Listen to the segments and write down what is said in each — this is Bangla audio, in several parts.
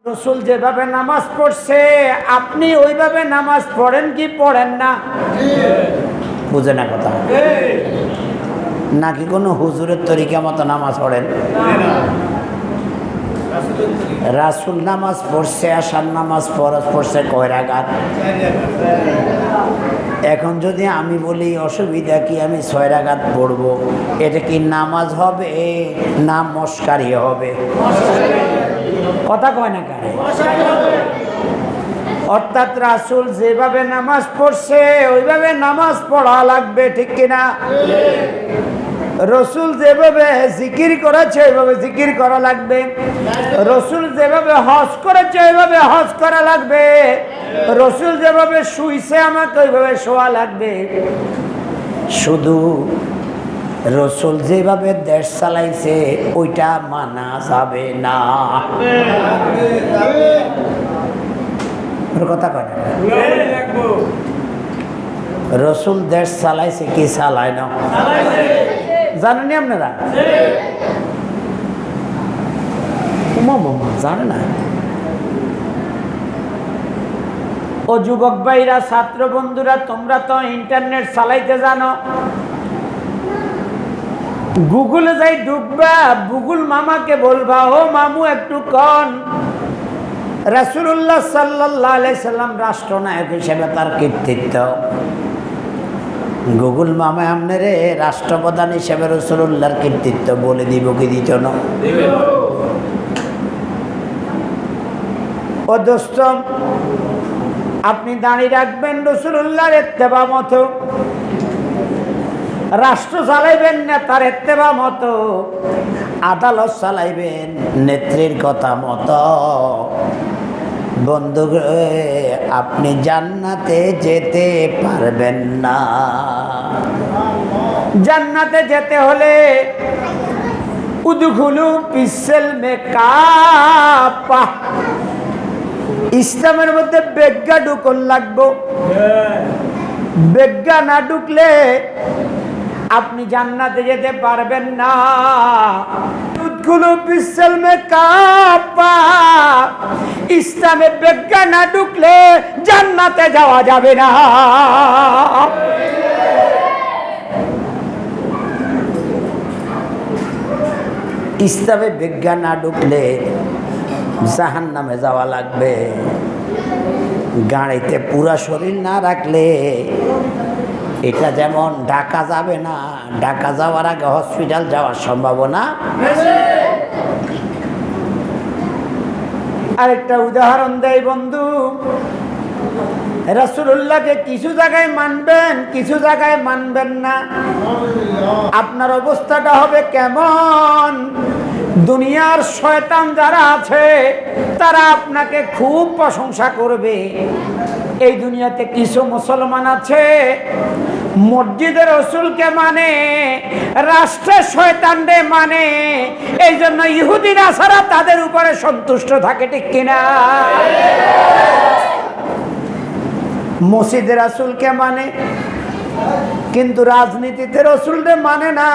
রাসূল যেভাবে নামাজ পড়ছে আপনি ওইভাবে নামাজ পড়েন কি পড়েন না? বুঝে না কথা? নাকি কোনো হুজুরের তরিকা মতো নামাজ পড়েন? রাসূল নামাজ পড়ছে, আশার নামাজ ফরজ পড়ছে কয় রাকাত? এখন যদি আমি বলি অসুবিধা কি, আমি 6 রাকাত পড়ব, এটা কি নামাজ হবে না মস্কারি হবে? কথা কয় না কারে? অর্থাৎ রাসূল যেভাবে নামাজ পড়ছে ওইভাবে নামাজ পড়া লাগবে, ঠিক কিনা? রসুল যেভাবে জিকির করেছে ওইভাবে জিকির করা লাগবে। রসুল যেভাবে হজ করেছে ওইভাবে হজ করা লাগবে। রসুল যেভাবে শুইছে আমাকে ওইভাবে শোয়া লাগবে। শুধু রসুল যেভাবে দেশ চালাইছে ওইটা মানা যাবে না। কথা কয় না? রসুল দেশ চালাইছে কি চালায় না জানেন আপনারা? জানে না? ও যুবক ভাইরা, ছাত্র বন্ধুরা, তোমরা তো ইন্টারনেট চালাইতে জানো। গুগলে যাই ঢুকবা, গুগল মামাকে বলবা, ও মামু একটু কন রাসূলুল্লাহ সাল্লাল্লাহু আলাইহি সাল্লাম রাষ্ট্রনায়ক হিসেবে তার কৃতিত্ব। গুগল মামা আপনারে রাষ্ট্রপ্রধান হিসেবে রাসূলুল্লাহর কৃতিত্ব বলে দিব কি দিত না? ও দোস্ত, আপনি দাঁড়িয়ে রাখবেন রাসূলুল্লাহর ইত্তেবা মতো, রাষ্ট্র চালাইবেন নেতার ইত্তেবা মতো, আদালত চালাইবেন নেত্রীর কথা মতো। বন্ধু, আপনি জান্নাতে যেতে পারবেন না। জান্নাতে যেতে হলে উদখুলু ফিস-সিলমি কাফা, ইসলামের মধ্যে বেজ্ঞা ঢুকন লাগবো। বেজ্ঞা না ঢুকলে আপনি জান্নাতে যেতে পারবেন না। উদখুলু ফিস-সিলমি কাফা, ইসলামে বেজ্ঞা না ঢুকলে জান্নাতে যাওয়া যাবে না। ইসলামে বেজ্ঞা না ঢুকলে জাহান্নামে যাওয়া লাগবে। গাড়িতে পুরা শরীর না রাখলে এটা যেমন ঢাকা যাবে না, ঢাকা যাওয়ার আগে হসপিটাল যাওয়ার সম্ভাবনা। আরেকটা উদাহরণ দেই বন্ধু, রাসূলুল্লাহকে কিছু জায়গায় মানবেন, কিছু জায়গায় মানবেন না। আপনার অবস্থাটা হবে কেমন? দুনিয়ার শয়তান যারা আছে তারা আপনাকে খুব প্রশংসা করবে। এই দুনিয়াতে কিছু মুসলমান আছে মসজিদের রাসূলকে মানে, রাষ্ট্রের শয়তানরে মানে, এই জন্য ইহুদি নাসারা তাদের উপরে সন্তুষ্ট থাকে, ঠিক কিনা? মসজিদের রাসূলকে মানে কিন্তু রাজনীতিতে রাসূলরে মানে না,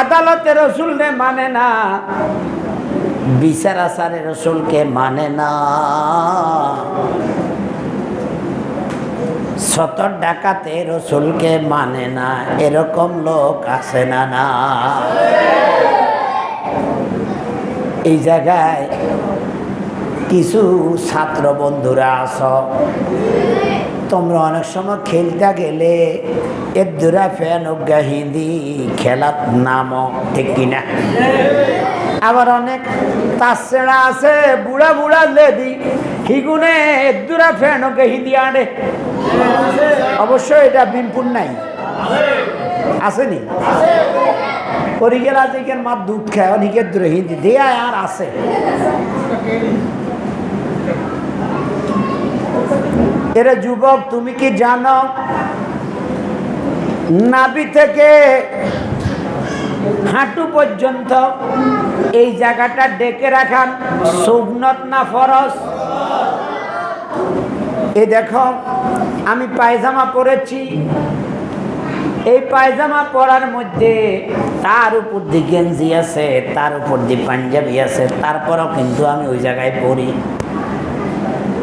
আদালতে রাসূলরে মানে না, বিচার আচারে রাসূলকে মানে না। সতর ডাকাতে রাসূলকে মানে না, এরকম লোক আছে না? না, এই জায়গায় কিছু ছাত্র বন্ধুরা আছো, তোমরা অনেক সময় খেলতে গেলে এদুরা ফ্যান হিন্দি খেলার নাম, ঠিক কিনা? আবার অনেক তাছাড়া আছে বুড়া বুড়া লেডি হিগুনে এদুরা ফ্যান হিন্দি আনে। অবশ্যই এটা বিনপুর নাই, আসেনি? পরিগেল আছে কেন মার দুধ খায় অনেকের দূরে হিন্দি দেয়া আর আছে। এরা যুবক, তুমি কি জানো নাভি থেকে হাঁটু পর্যন্ত এই জায়গাটা ডেকে রাখান সুন্নত না ফরজ? এই দেখো, আমি পায়জামা পরেছি, এই পায়জামা পরার মধ্যে তার উপর দিয়ে গেঞ্জি আছে, তার উপর দিয়ে পাঞ্জাবি আছে, তারপরেও কিন্তু আমি ওই জায়গায় পড়ি।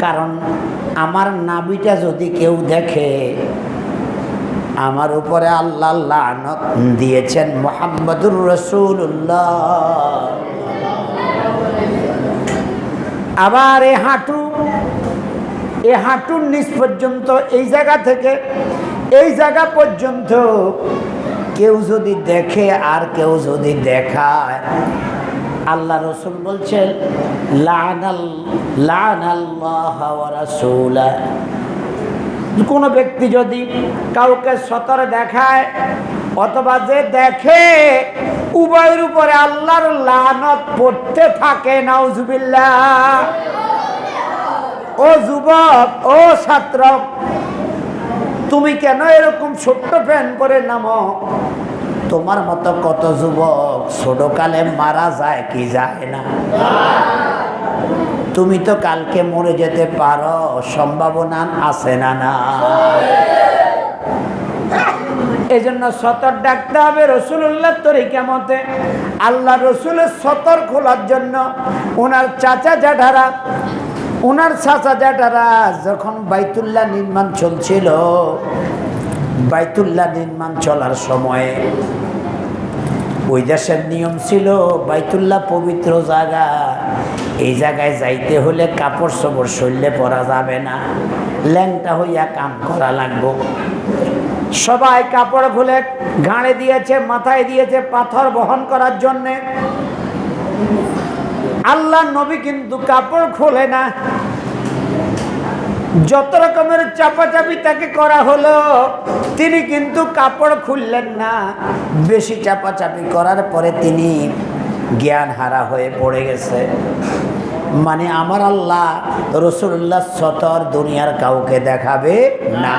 কারণ আমার নাভিটা যদি কেউ দেখে, আমার উপরে আল্লাহ লানত দিয়েছেন মুহাম্মদুর রাসূলুল্লাহ। আবার এই হাঁটুর নিচ পর্যন্ত, এই জায়গা থেকে এই জায়গা পর্যন্ত কেউ যদি দেখে আর কেউ যদি দেখায়, আল্লাহ রসুল বলছেন লা'নাল্লাহু ওয়া রাসূলাহু, কোনো ব্যক্তি যদি কাউকে সতর দেখায় অথবা যে দেখে, উভয়ের উপরে আল্লাহর লানত পড়তে থাকে। নাউজুবিল্লাহ। ও যুবক, ও ছাত্র, তুমি কেন এরকম ছোট্ট প্যান্ট পরে নামো? তোমার মতো কত যুবক ছোটকালে মারা যায় কি যায় না? তুমি তো কালকে মরে যেতে পারো, সম্ভাবনা আছে না? না, এই জন্য সতর ডাকতে হবে রাসূলুল্লাহ তরিকা মতে। আল্লাহ রসুলের সতর খোলার জন্য ওনার চাচা জ্যাঠারা যখন বাইতুল্লাহ নির্মাণ চলছিল, বাইতুল্লাহ নির্মাণ চলার সময়ে ওই দেশের নিয়ম ছিল বাইতুল্লাহ পবিত্র জায়গা, এই জায়গায় যাইতে হলে কাপড় চোপড় শরীরে পরা যাবে না, ল্যাংটা হইয়া কাম করা লাগবো। সবাই কাপড় খুলে ঘাড়ে দিয়েছে, মাথায় দিয়েছে পাথর বহন করার জন্যে। আল্লাহ নবী কিন্তু কাপড় খোলে না। যত রকমের চাপাচাপি তাকে করা হলো, তিনি কিন্তু কাপড় খুললেন না। বেশি চাপাচাপি করার পরে তিনি জ্ঞান হারা হয়ে পড়ে গেছে। মানে আমার আল্লাহ রাসূলুল্লাহ সতর দুনিয়ার কাউকে দেখাবে না।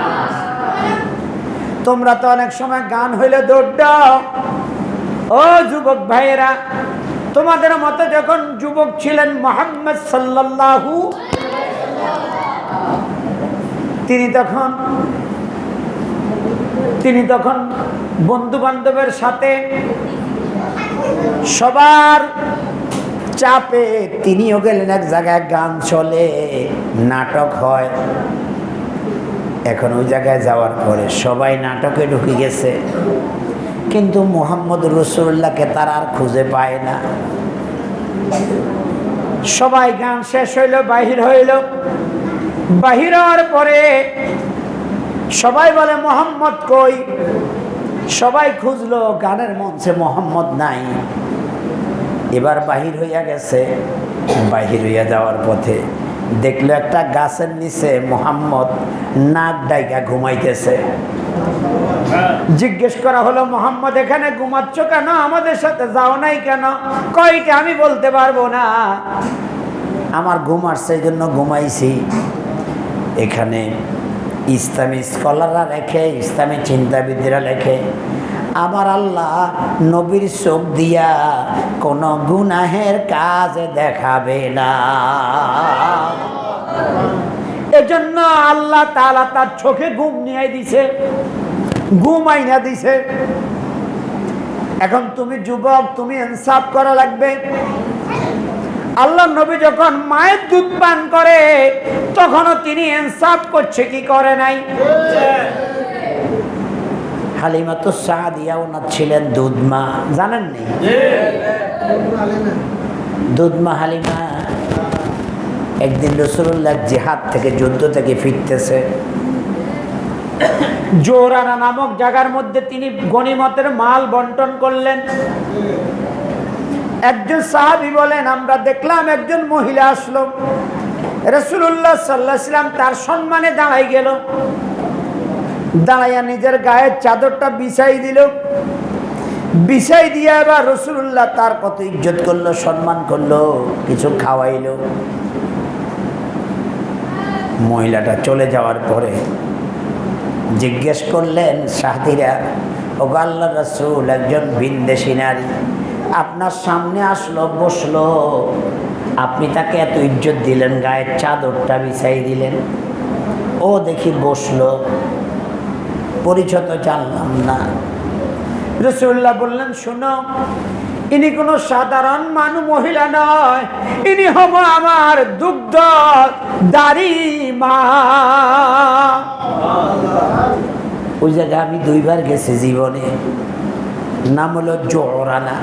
তোমরা তো অনেক সময় গান হইলে দৌড় দাও। ও যুবক ভাইয়েরা, তোমাদের মতো যখন যুবক ছিলেন মুহাম্মদ সাল্লাল্লাহু, তিনি তখন বন্ধু বান্ধবের সাথে সবার চাপে তিনিও গেলেন এক জায়গায়, গান চলে, নাটক হয়। এখন ওই জায়গায় যাওয়ার পরে সবাই নাটকে ঢুকে গেছে, কিন্তু মুহাম্মদ রাসূলুল্লাহকে তারা আর খুঁজে পায় না। সবাই গান শেষ হইল, বাহির হইল। বাহির হওয়ার পরে সবাই বলে মুহাম্মদ কই? সবাই খুঁজলো, গানের মঞ্চে মুহাম্মদ নাই। এবার বাহির হইয়া গেছে। বাহির হইয়া যাওয়ার পথে দেখলো একটা গাছের নিচে মুহাম্মদ নাক ডাইকা ঘুমাইতেছে। জিজ্ঞেস করা হলো, মুহাম্মদ এখানে ঘুমাচ্ছ কেন? আমাদের সাথে যাও নাই কেন? কয়টা আমি বলতে পারবো না, আমার ঘুম আসছে এই জন্য ঘুমাইছি। এখানে ইসলামী স্কলাররা লেখে, ইসলামী চিন্তাবিদরা লেখে, আমার আল্লাহ নবীর চোখ দিয়া কোন গুনাহের কাজ দেখাবে না। এজন্য আল্লাহ তাআলা তার চোখে ঘুম নিয়ে দিছে, ঘুম আইনা দিছে। এখন তুমি যুবক, তুমি ইনসাফ করা লাগবে। আল্লাহ নবী যখন মায়ের দুধ পান করে তখনও তিনি ইনসাফ করছে কি করে নাই? হালিমাতুস সাদিয়া ওনার ছিলেন দুধমা, জানেননি? দুধমা হালিমা একদিন রাসূলুল্লাহ জিহাদ থেকে, যুদ্ধ থেকে ফিরতেছে। জোরানা নামক জায়গার মধ্যে তিনি গনিমতের মাল বন্টন করলেন। একজন সাহাবী বলেন, আমরা দেখলাম একজন মহিলা আসলো, রাসূলুল্লাহ সাল্লাল্লাহু আলাইহি ওয়াসাল্লাম তার সম্মানে দাঁড়াই গেল, দাঁড়াইয়া নিজের গায়ের চাদরটা বিছাই দিল। বিছাই দিয়া এবার রাসূলুল্লাহ তার কত ইজ্জত করলো, সম্মান করলো, কিছু খাওয়াইলো। মহিলাটা চলে যাওয়ার পরে জিজ্ঞেস করলেন সাহাবীরা, ওগো আল্লাহর রাসূল, একজন ভিনদেশী নারী আপনার সামনে আসলো, বসলো, আপনি তাকে এত ইজ্জত দিলেন, গায়ের চাদরটা বিছাই দিলেন, ও দেখি বসলো, পরিচয় তো জানলাম না। রাসূলুল্লাহ বললেন, শোনো, ইনি কোনো সাধারণ মহিলা নয়, ইনি হব আমার দুগ্ধ দারি মা। ওই জায়গায় আমি 2 বার গেছি জীবনে। নাম হলো জোহরানা।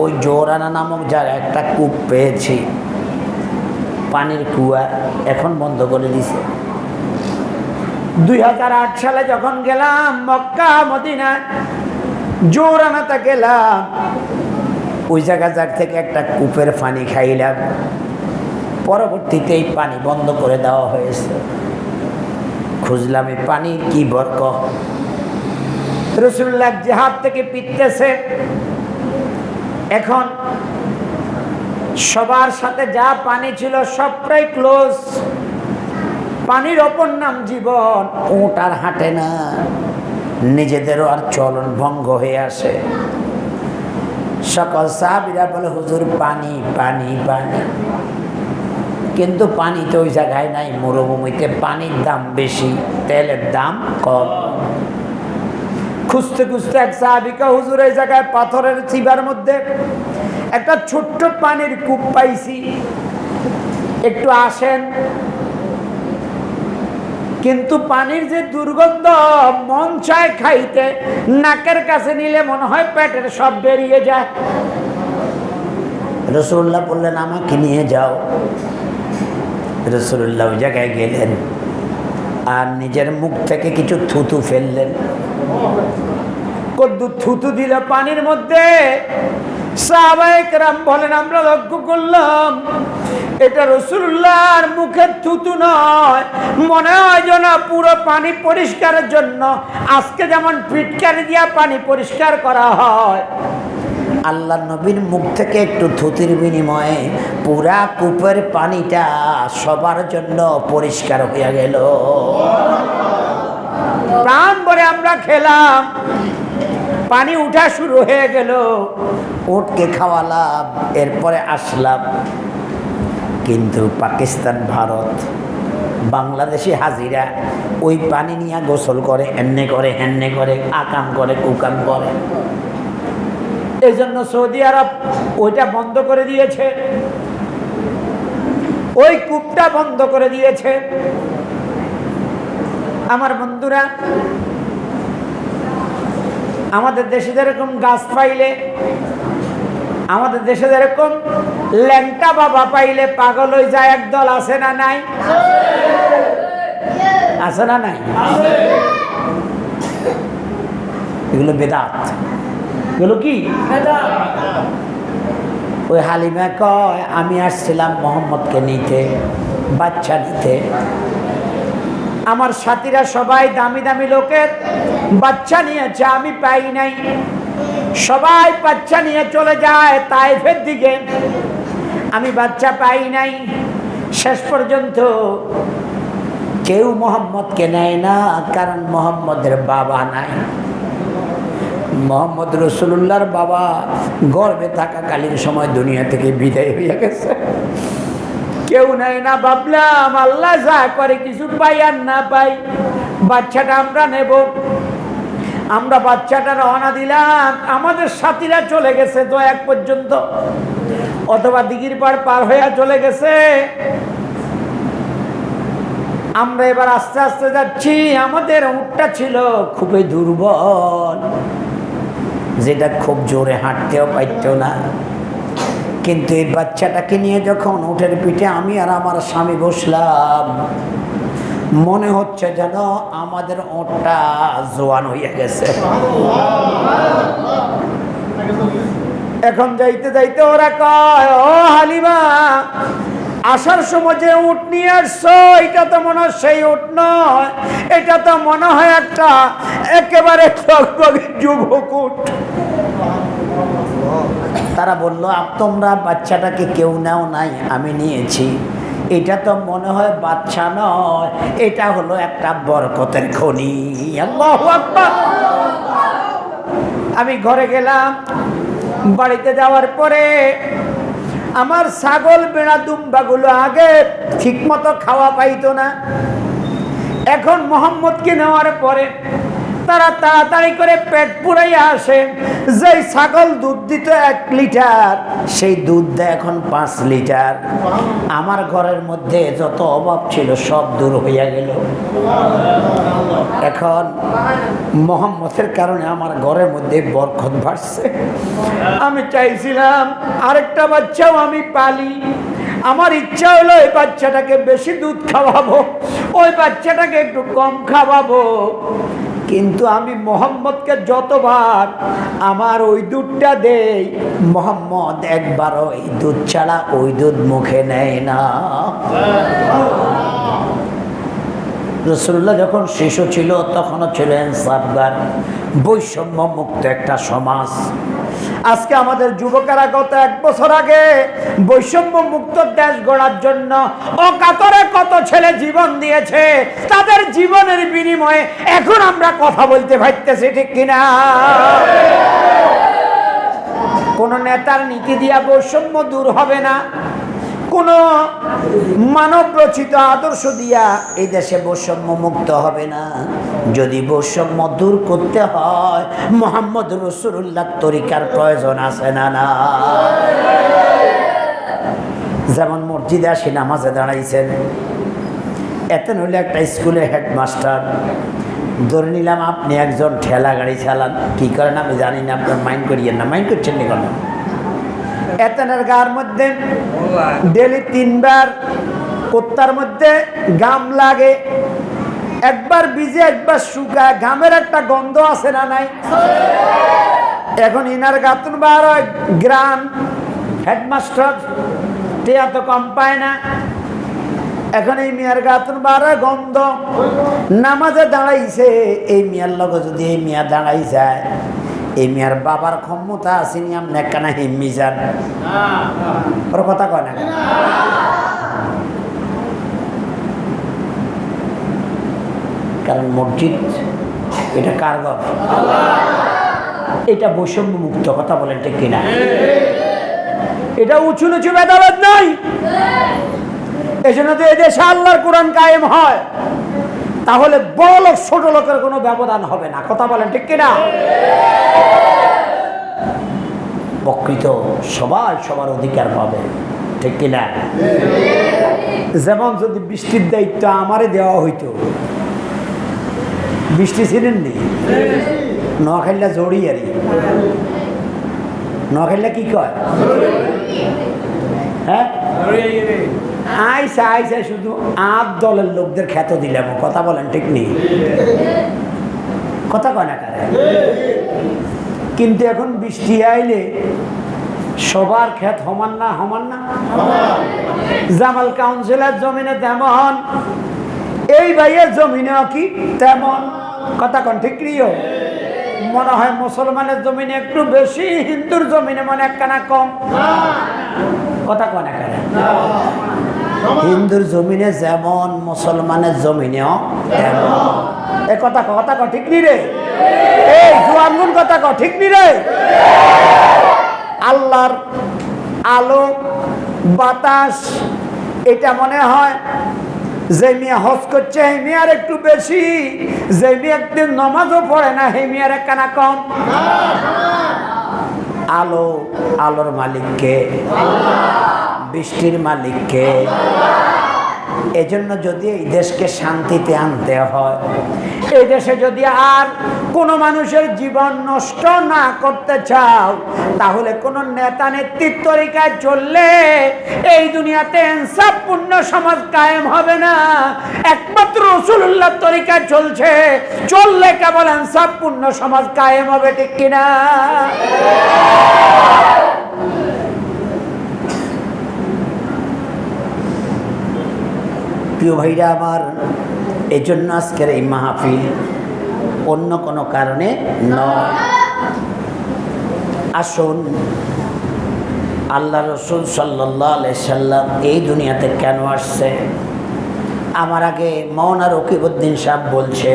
ওই জোহরানা নামক জায়গায় একটা কূপ পেয়েছি, পানির কুয়া, এখন বন্ধ করে দিছে। 2008 সালে যখন গেলাম মক্কা মদিনা, জোহরানাতে গেলাম, ওই জায়গা থেকে একটা কূপের পানি খাইলাম। পরবর্তীতে এই পানি বন্ধ করে দেওয়া হয়েছে। খুঁজলাম এই পানির কি বরকত। রাসূলুল্লাহ জিহাদ থেকে ফিরতেছে, এখন সবার সাথে যা পানি ছিল সব প্রায় ক্লোজ। পানির অপর নাম জীবন। উট আর হাঁটে না, নিজেদেরও আর চলন ভঙ্গ হয়ে আসে। সকল সাহাবীরা বলে, হুজুর পানি পানি পানি, কিন্তু পানি তো ওই জায়গায় নাই। মরুভূমিতে পানির দাম বেশি, তেলের দাম কম। খুঁজতে খুঁজতে এক সাহাবীকে, হুজুর এই জায়গায় পাথরের চিবার মধ্যে একটা ছোট্ট পানির কূপ পাইছি, একটু আসেন। কিন্তু পানির যে দুর্গন্ধ, মন চায় খাইতে, নাকের কাছে নিলে মনে হয় পেটের সব বেরিয়ে যায়। রাসূলুল্লাহ বললেন, আমাকে নিয়ে যাও। রাসূলুল্লাহ ওই জায়গায় গেলেন আর নিজের মুখ থেকে কিছু থুতু ফেললেন। কদ্দু থুতু দিল পানির মধ্যে। সাহাবায়ে কেরাম বলেন, আমরা লক্ষ্য করলাম এটা রাসূলুল্লাহর মুখের থুতু নয়, মনে হয় যেন পুরো পানি পরিষ্কারের জন্য আজকে যেমন ফিটকারি দিয়া পানি পরিষ্কার করা হয়, আল্লাহ নবীর মুখ থেকে একটু থুতির বিনিময়ে পুরা কূপের পানিটা সবার জন্য পরিষ্কার হয়ে গেল। প্রাণ ভরে আমরা খেলাম, পানি উঠা শুরু হয়ে গেল, উটকে খাওয়ালাম, এরপরে আসলাম। কিন্তু পাকিস্তান, ভারত, বাংলাদেশি হাজিরা ওই পানি নিয়ে গোসল করে, এমনি করে হেন্নে করে, আকাম করে, কুকাম করে। এই জন্য সৌদি আরব ওইটা বন্ধ করে দিয়েছে, ওই কূপটা বন্ধ করে দিয়েছে। আমার বন্ধুরা, আমাদের দেশে যেরকম গাছ পাইলে, আমাদের দেশে যেরকম ল্যাংটা বাবা পাইলে পাগল হয়ে যায় একদল, আছে না নাই? আছে না নাই? এগুলো বেদাত। এগুলো কি? ওই হালিমা কয়, আমি আসছিলাম মোহাম্মদকে নিতে, বাচ্চা নিতে। আমার সাথীরা সবাই দামি দামি লোকের বাচ্চা নিয়েছে, আমি পাই নাই। সবাই বাচ্চা নিয়ে চলে যায় তায়েফের দিকে, আমি বাচ্চা পাই নাই। শেষ পর্যন্ত কেউ মোহাম্মদকে নেয় না, কারণ মোহাম্মদের বাবা নাই। মোহাম্মদ রাসূলুল্লাহর বাবা গর্ভে থাকাকালীন সময় দুনিয়া থেকে বিদায় হয়ে গেছে, কেউ নেয় না। ভাবলাম আল্লাহ যা করে কিছু পাই আর না পাই, বাচ্চাটা আমরা নেব। আমরা বাচ্চাটা রওনা দিলাম, আমাদের সাথীরা চলে গেছে তো এক পর্যন্ত, অথবা দিঘির পাড় পার হয়ে চলে গেছে। আমরা এবার আস্তে আস্তে যাচ্ছি। আমাদের উটটা ছিল খুবই দুর্বল, যেটা খুব জোরে হাঁটতেও পারত না। কিন্তু এই বাচ্চাটাকে নিয়ে যখন উটের পিঠে আমি আর আমার স্বামী বসলাম, মনে হচ্ছে যেন আমাদের ওটটা জোয়ান হয়ে গেছে। এখন যাইতে যাইতে ওরা কয়, ও হালিমা, আসার সময় যে উট নিয়ে আসছো, এটা তো মনে হয় সেই উট নয়, এটা তো মনে হয় একটা একেবারে যুবক উট। তারা বলল, তোমরা বাচ্চাটাকে কেউ নাও নাই, আমি নিয়েছি। এটা তো মনে হয় বাচ্চা নয়, এটা হলো একটা বরকতের খনি। আল্লাহু আকবার। আমি ঘরে গেলাম। বাড়িতে যাওয়ার পরে আমার ছাগল বেড়া দুম্বাগুলো আগে ঠিক মতো খাওয়া পাইতো না, এখন মোহাম্মদকে নেওয়ার পরে তারা তাড়াতাড়ি করে পেট পুরাইয়া আসে। যেই ছাগল দুধ দিত 1 লিটার, সেই দুধ দেয় এখন 5 লিটার। আমার ঘরের মধ্যে যত অভাব ছিল সব দূর হইয়া গেল। এখন মোহাম্মদের কারণে আমার ঘরের মধ্যে বরকত বাড়ছে। আমি চাইছিলাম আরেকটা বাচ্চাও আমি পালি। আমার ইচ্ছা হলো এই বাচ্চাটাকে বেশি দুধ খাওয়াবো, ওই বাচ্চাটাকে একটু কম খাওয়াবো। কিন্তু আমি মোহাম্মদকে যতবার আমার ওই দুধটা দেই, মোহাম্মদ একবারও এই দুধ ছাড়া ওই দুধ মুখে নেয় না। রাসূলুল্লাহ যখন শিশু ছিল তখনও ছিলেন সাবগার, বৈষম্য মুক্ত একটা সমাজ। আজকে আমাদের যুবকেরা গত 1 বছর আগে বৈষম্য মুক্ত দেশ গড়ার জন্য অকাতরে কত ছেলে জীবন দিয়েছে। তাদের জীবনের বিনিময়ে এখন আমরা কথা বলতে পারতেছি, ঠিক কিনা? কোন নেতার নীতি দিয়া বৈষম্য দূর হবে না, কোন মানব রচিত আদর্শ দিয়া এই দেশে বৈষম্য মুক্ত হবে না। যদি বৈষম্য দূর করতে হয় মুহাম্মদ রাসূলুল্লাহর তরিকার প্রয়োজন আছে না? না। যেমন মসজিদে আসি নামাজে দাঁড়াইছেন, এত নইলে একটা স্কুলের হেডমাস্টার, ধরে নিলাম আপনি একজন ঠেলা গাড়ি চালান, কি করেন আমি জানি না, আপনার মাইন্ড করিয়েন না। মাইন্ড করছেন নি কেন? এতনের গার মধ্যে ডেলি 3 বার কুত্তার মধ্যে গাম লাগে, একবার ভিজে একবার শুকায়, গামের একটা গন্ধ আছে না নাই? এখন ইনার গাতুন বার গ্রাম হেডমাস্টার টিয়া তো কম পায় না। এখন এই মিয়ার গাতুন বার গন্ধ, নামাজে দাঁড়াইছে, এই মিয়ার লগে যদি এই মিয়া দাঁড়াই যায়, এই মিয়ার বাবার ক্ষমতা আসেনি আপনি একখানা হিম্মি যান, ওর কথা কয় না। কারণ মসজিদ এটা কার ঘর? এটা বৈষম্য মুক্ত, কথা বলেন ঠিক কিনা? এটা উঁচু নিচু ভেদাভেদ নাই। এই জন্য তো এদেশে আল্লাহর কোরআন কায়েম হয়, তাহলে বড় লোক ছোট লোকের কোনো ব্যবধান হবে না, কথা বলেন ঠিক কিনা? প্রকৃত সবাই সবার অধিকার পাবে, ঠিক কিনা? যেমন যদি বৃষ্টির দায়িত্ব আমারে দেওয়া হইতো, বৃষ্টি ছিলেন নি নোয়াখাইলা জড়িয়ারি, নোয়াখাইলা কি কয়? হ্যাঁ, আইসা আইসা শুধু আপ দলের লোকদের খ্যাত দিলাম, কথা বলেন ঠিক নেই? কথা কয় না কারে? কিন্তু এখন বৃষ্টি আইলে সবার খ্যাত সমান না? সমান না? জামাল কাউন্সিলের জমিনে তেমন, এই ভাইয়ের জমিনেও কি তেমন, কথা কন ঠিক নিও? মনে হয় মুসলমানের জমিনে একটু বেশি, হিন্দুর জমিনে মনে একখানা কম, কথা কয় না কারে? হিন্দুর জমিনে যেমন মুসলমানের জমিনেও তেমন। এ কথা কথা ক ঠিক নি রে? এই জুয়ানগুন কথা ক ঠিক নি রে? আল্লাহর আলো বাতাস এটা মনে হয় যে মিয়া হজ করছে এই মিয়ার একটু বেশি, যে মিয়া একদিন নমাজও পড়ে না এই মিয়ার একখানা কম। আলো, আলোর মালিককে, বৃষ্টির মালিককে। এজন্য যদি এই দেশকে শান্তিতে আনতে হয়, এই দেশে যদি আর কোনো মানুষের জীবন নষ্ট না করতে চাও, তাহলে কোনো নেতা নেতৃত্ব তরিকায় চললে এই দুনিয়াতে ইনসাফপূর্ণ সমাজ কায়েম হবে না। একমাত্র রাসূলুল্লাহর তরিকায় চলছে, চললে কেবল ইনসাফপূর্ণ সমাজ কায়েম হবে, ঠিক কিনা? প্রিয় ভাইরা আমার, এই জন্য আজকের এই মাহফিল, অন্য কোনো কারণে নয়। আসুন, আল্লাহ রসুল সাল্লাল্লাহু আলাইহি সাল্লাম এই দুনিয়াতে কেন আসছে? আমার আগে মাওলানা রকিবউদ্দিন সাহেব বলছে,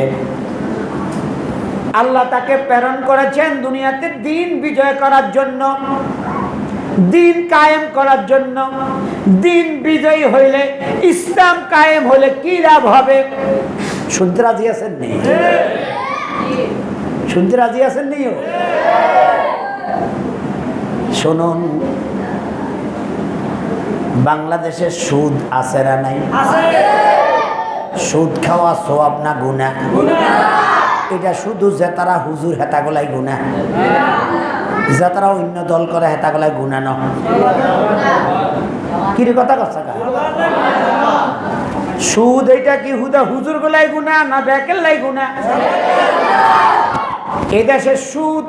আল্লাহ তাকে প্রেরণ করেছেন দুনিয়াতে দিন বিজয় করার জন্য, দিন কায়েম করার জন্য। দিন বিজয়ী হইলে, ইসলাম কায়েম হলে কি লাভ হবে? শুনতে রাজি আছেন নেই? শুনতে রাজি আছেন নেই? শুনুন, বাংলাদেশে সুদ আছে না নাই? সুদ খাওয়া সওয়াব না গুনাহ? এটা শুধু জেতারা হুজুর হেতাগোলাই গুনাহ, যাতারা অন্য দল করে হেতাগোলাই গুনাহ ন। কি কথা কথা সুদ এইটা কি হুদা হুজুর গোলাই গুনাহ না ব্যাকের লাই গুনাহ? এই দেশে সুদ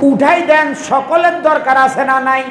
উঠাই দেন সকলের দরকার আছে না নাই?